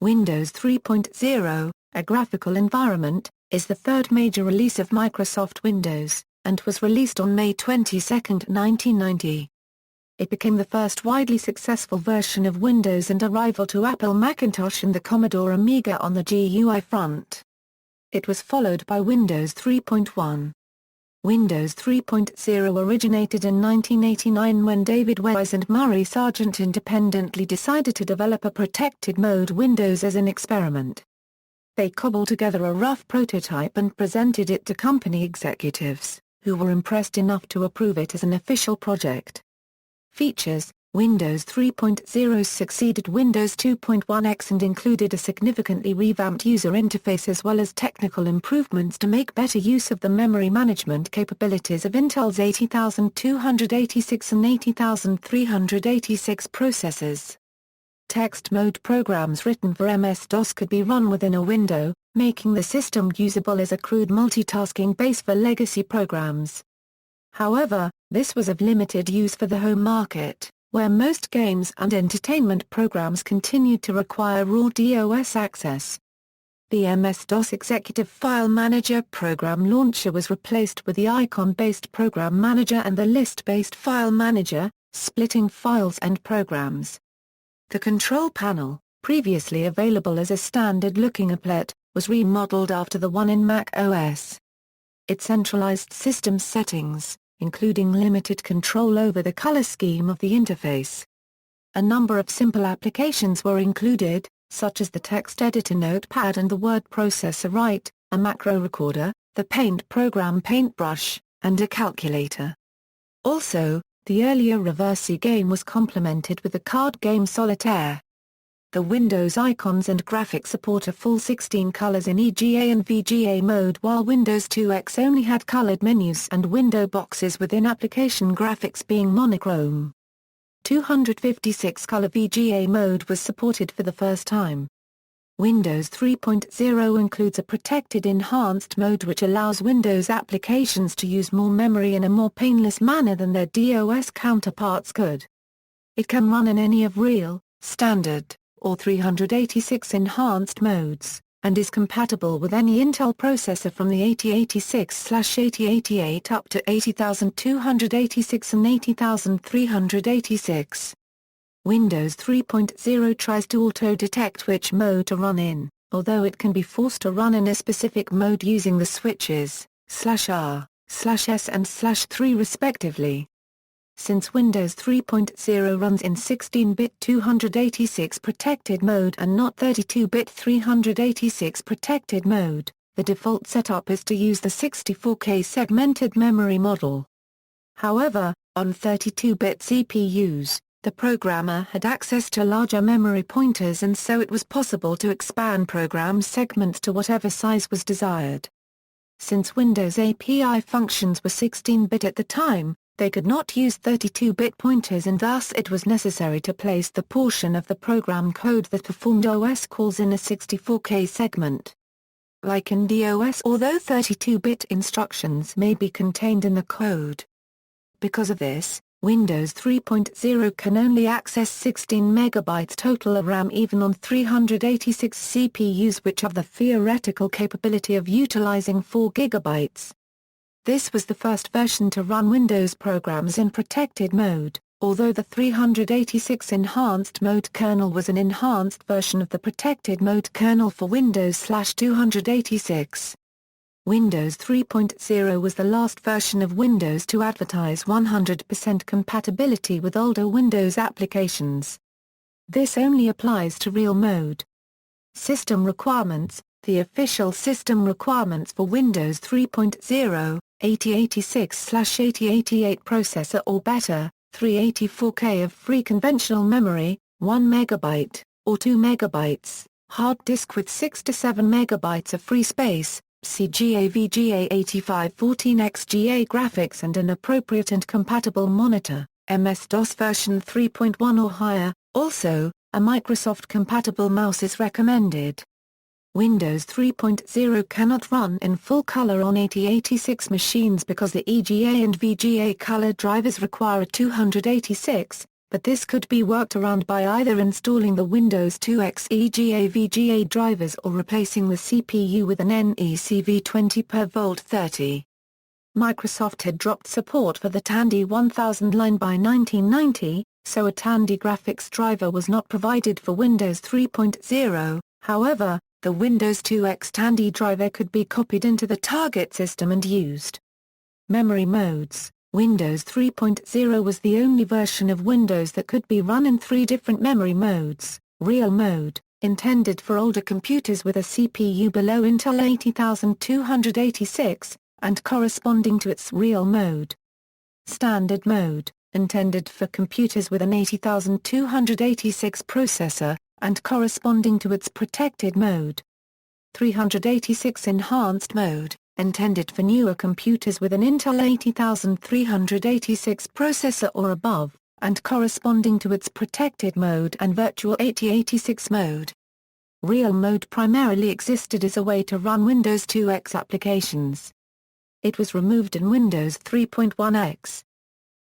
Windows 3.0, a graphical environment, is the third major release of Microsoft Windows, and was released on May 22, 1990. It became the first widely successful version of Windows and a rival to Apple Macintosh and the Commodore Amiga on the GUI front. It was followed by Windows 3.1. Windows 3.0 originated in 1989 when David Weise and Murray Sargent independently decided to develop a protected mode Windows as an experiment. They cobbled together a rough prototype and presented it to company executives, who were impressed enough to approve it as an official project. Features: Windows 3.0 succeeded Windows 2.1x and included a significantly revamped user interface as well as technical improvements to make better use of the memory management capabilities of Intel's 80286 and 80386 processors. Text mode programs written for MS-DOS could be run within a window, making the system usable as a crude multitasking base for legacy programs. However, this was of limited use for the home market, where most games and entertainment programs continued to require raw DOS access. The MS-DOS Executive File Manager program launcher was replaced with the icon-based Program Manager and the list-based File Manager, splitting files and programs. The control panel, previously available as a standard-looking applet, was remodeled after the one in Mac OS. It centralized system settings, including limited control over the color scheme of the interface. A number of simple applications were included, such as the text editor Notepad and the word processor Write, a macro recorder, the Paint program Paintbrush, and a calculator. Also, the earlier Reversi game was complemented with the card game Solitaire. The Windows icons and graphics support a full 16 colors in EGA and VGA mode, while Windows 2X only had colored menus and window boxes within application graphics being monochrome. 256-color VGA mode was supported for the first time. Windows 3.0 includes a protected enhanced mode which allows Windows applications to use more memory in a more painless manner than their DOS counterparts could. It can run in any of Real, Standard, or 386 enhanced modes, and is compatible with any Intel processor from the 8086/8088 up to 80286 and 80386. Windows 3.0 tries to auto-detect which mode to run in, although it can be forced to run in a specific mode using the switches /R, /S and /3 respectively. Since Windows 3.0 runs in 16-bit 286 protected mode and not 32-bit 386 protected mode, the default setup is to use the 64K segmented memory model. However, on 32-bit CPUs, the programmer had access to larger memory pointers and so it was possible to expand program segments to whatever size was desired. Since Windows API functions were 16-bit at the time, they could not use 32-bit pointers and thus it was necessary to place the portion of the program code that performed OS calls in a 64K segment. Like in DOS, although 32-bit instructions may be contained in the code. Because of this, Windows 3.0 can only access 16 MB total of RAM even on 386 CPUs which have the theoretical capability of utilizing 4 GB. This was the first version to run Windows programs in protected mode, although the 386 enhanced mode kernel was an enhanced version of the protected mode kernel for Windows/286. Windows 3.0 was the last version of Windows to advertise 100% compatibility with older Windows applications. This only applies to Real mode. System requirements: the official system requirements for Windows 3.0, 8086/8088 processor or better, 384K of free conventional memory, 1 MB, or 2 MB, hard disk with 6 to 7 MB of free space, CGA VGA 8514X graphics and an appropriate and compatible monitor, MS-DOS version 3.1 or higher. Also, a Microsoft-compatible mouse is recommended. Windows 3.0 cannot run in full color on 8086 machines because the EGA and VGA color drivers require a 286 but this could be worked around by either installing the Windows 2X EGA/VGA drivers or replacing the CPU with an NEC V20 per Volt 30. Microsoft had dropped support for the Tandy 1000 line by 1990, so a Tandy graphics driver was not provided for Windows 3.0, however, the Windows 2X Tandy driver could be copied into the target system and used. Memory modes. Windows 3.0 was the only version of Windows that could be run in 3 different memory modes. Real mode, intended for older computers with a CPU below Intel 80286, and corresponding to its real mode. Standard mode, intended for computers with an 80286 processor, and corresponding to its protected mode. 386 enhanced mode, intended for newer computers with an Intel 80386 processor or above, and corresponding to its protected mode and virtual 8086 mode. Real mode primarily existed as a way to run Windows 2X applications. It was removed in Windows 3.1X.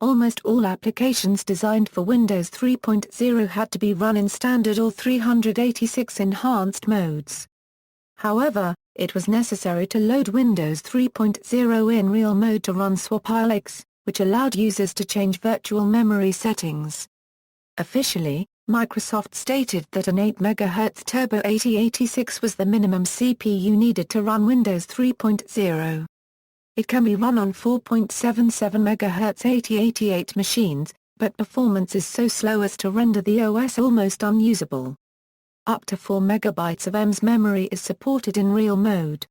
Almost all applications designed for Windows 3.0 had to be run in standard or 386 enhanced modes. However, it was necessary to load Windows 3.0 in real mode to run swap-ILX, which allowed users to change virtual memory settings. Officially, Microsoft stated that an 8 MHz Turbo 8086 was the minimum CPU needed to run Windows 3.0. It can be run on 4.77 MHz 8088 machines, but performance is so slow as to render the OS almost unusable. Up to 4 MB of EMS memory is supported in real mode.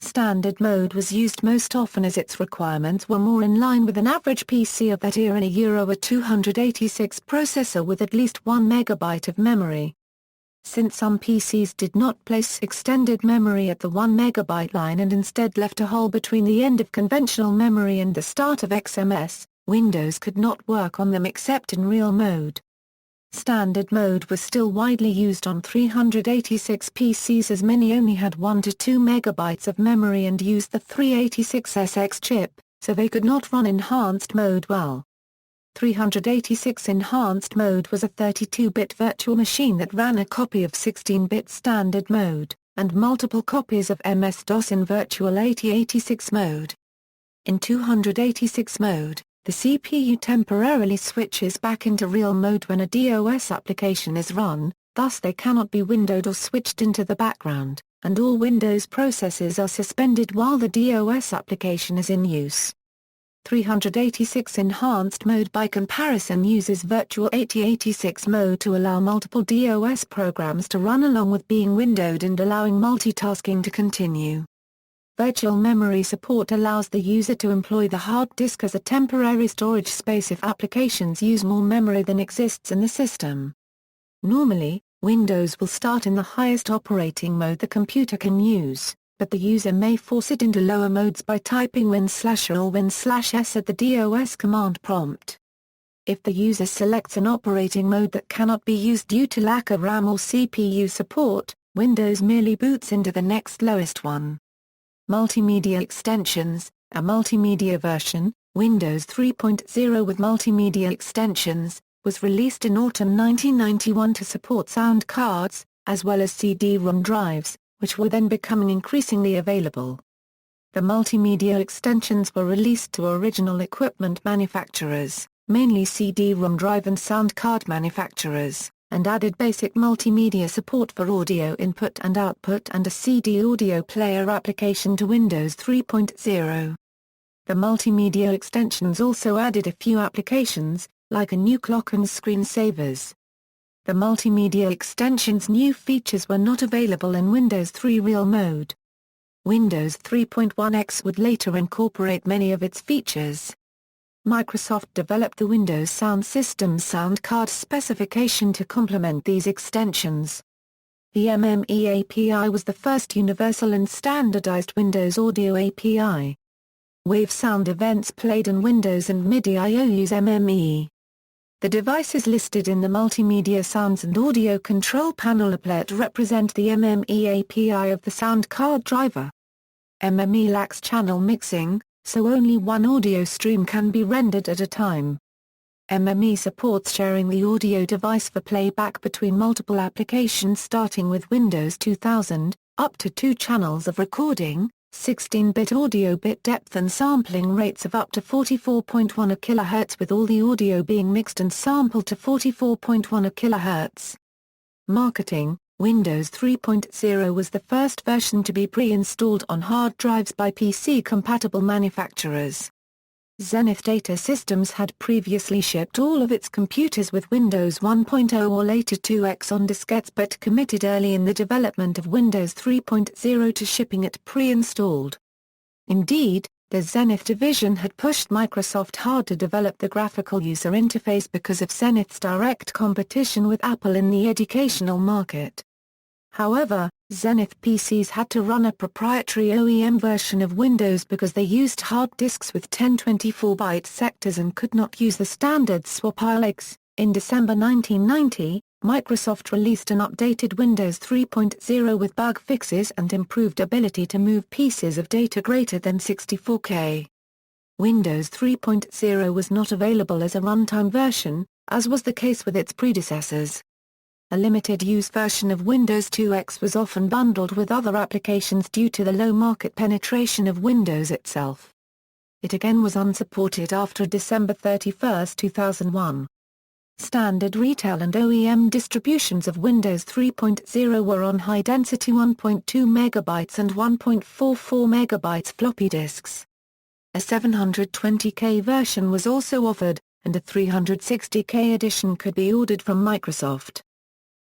Standard mode was used most often as its requirements were more in line with an average PC of that era, a 286 processor with at least 1 MB of memory. Since some PCs did not place extended memory at the 1 MB line and instead left a hole between the end of conventional memory and the start of XMS, Windows could not work on them except in real mode. Standard mode was still widely used on 386 PCs as many only had 1 to 2 MB of memory and used the 386SX chip, so they could not run enhanced mode well. 386 enhanced mode was a 32-bit virtual machine that ran a copy of 16-bit standard mode, and multiple copies of MS-DOS in virtual 8086 mode. In 286 mode, the CPU temporarily switches back into real mode when a DOS application is run, thus they cannot be windowed or switched into the background, and all Windows processes are suspended while the DOS application is in use. 386 enhanced mode by comparison uses virtual 8086 mode to allow multiple DOS programs to run along with being windowed and allowing multitasking to continue. Virtual memory support allows the user to employ the hard disk as a temporary storage space if applications use more memory than exists in the system. Normally, Windows will start in the highest operating mode the computer can use, but the user may force it into lower modes by typing Win/R or Win/S at the DOS command prompt. If the user selects an operating mode that cannot be used due to lack of RAM or CPU support, Windows merely boots into the next lowest one. Multimedia extensions, a multimedia version, Windows 3.0 with multimedia extensions, was released in autumn 1991 to support sound cards, as well as CD-ROM drives, which were then becoming increasingly available. The multimedia extensions were released to original equipment manufacturers, mainly CD-ROM drive and sound card manufacturers, and added basic multimedia support for audio input and output and a CD audio player application to Windows 3.0. The multimedia extensions also added a few applications, like a new clock and screensavers. The multimedia extension's new features were not available in Windows 3 Real Mode. Windows 3.1X would later incorporate many of its features. Microsoft developed the Windows Sound System sound card specification to complement these extensions. The MME API was the first universal and standardized Windows audio API. Wave sound events played in Windows and MIDI I/O use MME. The devices listed in the Multimedia Sounds and Audio Control Panel applet represent the MME API of the sound card driver. MME lacks channel mixing, so only one audio stream can be rendered at a time. MME supports sharing the audio device for playback between multiple applications starting with Windows 2000, up to 2 channels of recording, 16-bit audio bit depth and sampling rates of up to 44.1 kHz with all the audio being mixed and sampled to 44.1 kHz. Marketing. Windows 3.0 was the first version to be pre-installed on hard drives by PC-compatible manufacturers. Zenith Data Systems had previously shipped all of its computers with Windows 1.0 or later 2X on diskettes but committed early in the development of Windows 3.0 to shipping it pre-installed. Indeed, the Zenith division had pushed Microsoft hard to develop the graphical user interface because of Zenith's direct competition with Apple in the educational market. However, Zenith PCs had to run a proprietary OEM version of Windows because they used hard disks with 1024-byte sectors and could not use the standard swap ILX. In December 1990, Microsoft released an updated Windows 3.0 with bug fixes and improved ability to move pieces of data greater than 64K. Windows 3.0 was not available as a runtime version, as was the case with its predecessors. A limited-use version of Windows 2X was often bundled with other applications due to the low market penetration of Windows itself. It again was unsupported after December 31, 2001. Standard retail and OEM distributions of Windows 3.0 were on high-density 1.2 MB and 1.44 MB floppy disks. A 720K version was also offered, and a 360K edition could be ordered from Microsoft.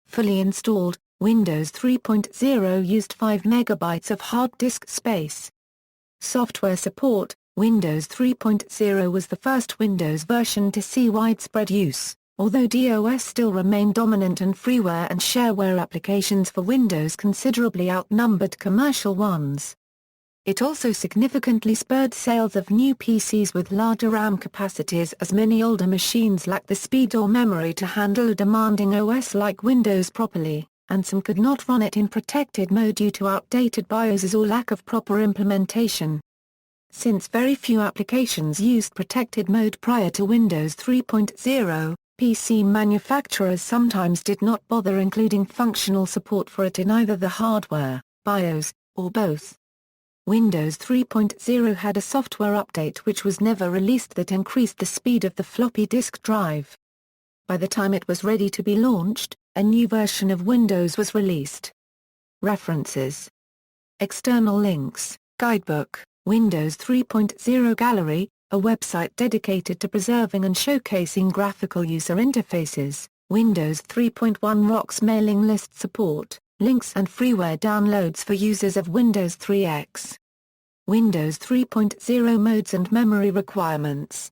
Fully installed, Windows 3.0 used 5 MB of hard disk space. Software support. Windows 3.0 was the first Windows version to see widespread use, although DOS still remained dominant and freeware and shareware applications for Windows considerably outnumbered commercial ones. It also significantly spurred sales of new PCs with larger RAM capacities as many older machines lacked the speed or memory to handle a demanding OS like Windows properly, and some could not run it in protected mode due to outdated BIOSes or lack of proper implementation. Since very few applications used protected mode prior to Windows 3.0, PC manufacturers sometimes did not bother including functional support for it in either the hardware, BIOS, or both. Windows 3.0 had a software update which was never released that increased the speed of the floppy disk drive. By the time it was ready to be launched, a new version of Windows was released. References. External links, Guidebook, Windows 3.0 Gallery, a website dedicated to preserving and showcasing graphical user interfaces, Windows 3.1 Rocks mailing list support, links and freeware downloads for users of Windows 3X. Windows 3.0 modes and memory requirements.